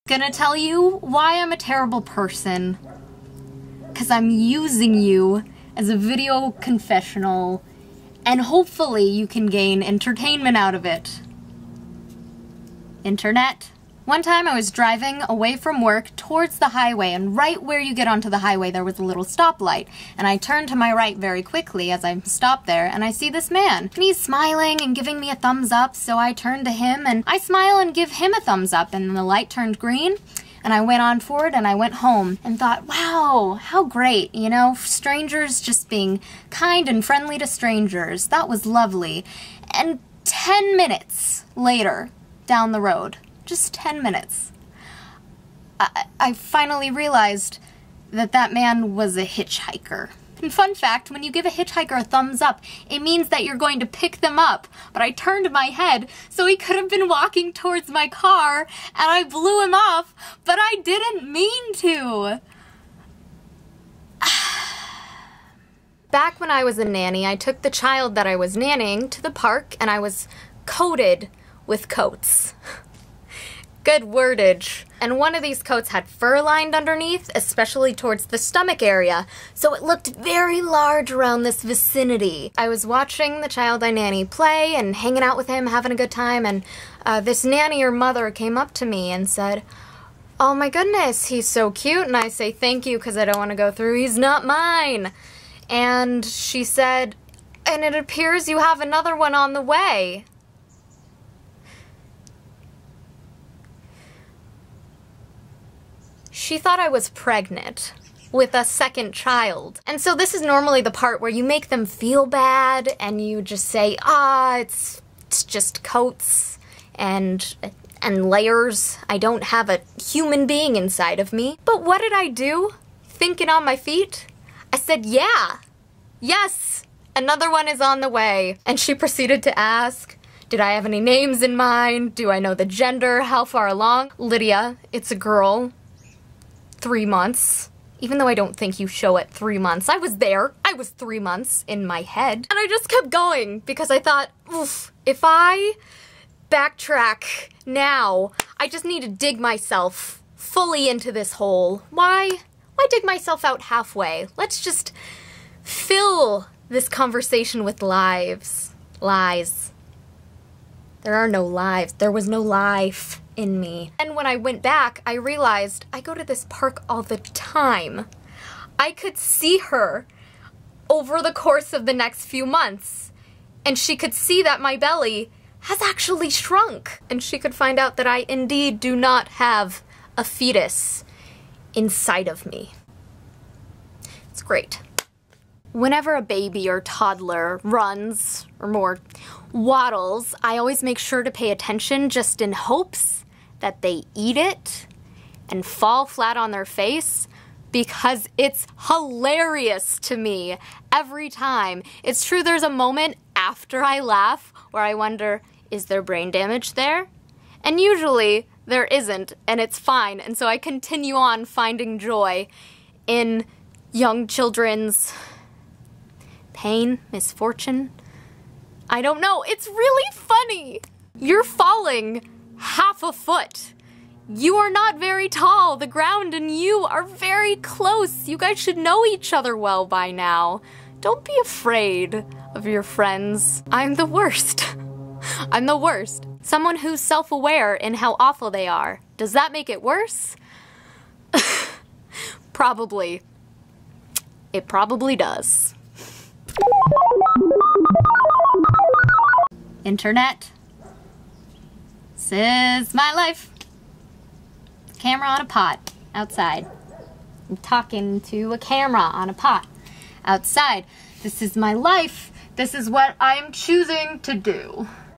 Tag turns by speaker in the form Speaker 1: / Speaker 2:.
Speaker 1: gonna tell you why I'm a terrible person. 'Cause I'm using you as a video confessional, and hopefully you can gain entertainment out of it. Internet. One time I was driving away from work towards the highway, and right where you get onto the highway there was a little stoplight, and I turned to my right very quickly as I stopped there, and I see this man, and he's smiling and giving me a thumbs up, so I turn to him and I smile and give him a thumbs up, and the light turned green, and I went on forward and I went home and thought, wow, how great, you know, strangers just being kind and friendly to strangers. That was lovely. And 10 minutes later, down the road, just 10 minutes, I finally realized that that man was a hitchhiker. And fun fact, when you give a hitchhiker a thumbs up, it means that you're going to pick them up. But I turned my head, so he could have been walking towards my car, and I blew him off, but I didn't mean to. Back when I was a nanny, I took the child that I was nannying to the park, and I was coated with coats. Good wordage. And one of these coats had fur lined underneath, especially towards the stomach area, so it looked very large around this vicinity. I was watching the child I nanny play and hanging out with him, having a good time, and this nanny or mother came up to me and said, "Oh my goodness, he's so cute," and I say thank you because I don't want to go through, "He's not mine." And she said, "And it appears you have another one on the way." She thought I was pregnant with a second child. And so this is normally the part where you make them feel bad and you just say, it's just coats and layers. I don't have a human being inside of me. But what did I do? Thinking on my feet? I said, yeah, yes, another one is on the way. And she proceeded to ask, did I have any names in mind? Do I know the gender? How far along? Lydia, it's a girl. 3 months. Even though I don't think you show at 3 months. I was there. I was 3 months in my head. And I just kept going because I thought, oof, if I backtrack now, I just need to dig myself fully into this hole. Why dig myself out halfway? Let's just fill this conversation with lies. There are no lives. There was no life in me. And when I went back, I realized I go to this park all the time. I could see her over the course of the next few months, and she could see that my belly has actually shrunk, and she could find out that I indeed do not have a fetus inside of me. It's great. Whenever a baby or toddler runs, or more, waddles, I always make sure to pay attention just in hopes that they eat it and fall flat on their face, because it's hilarious to me every time. It's true, there's a moment after I laugh where I wonder, is there brain damage there? And usually there isn't, and it's fine, and so I continue on finding joy in young children's pain, misfortune. I don't know, it's really funny. You're falling half a foot. You are not very tall. The ground and you are very close. You guys should know each other well by now. Don't be afraid of your friends. I'm the worst. I'm the worst. Someone who's self-aware in how awful they are. Does that make it worse? Probably. It probably does. Internet. This is my life. Camera on a pot outside. I'm talking to a camera on a pot outside. This is my life. This is what I'm choosing to do.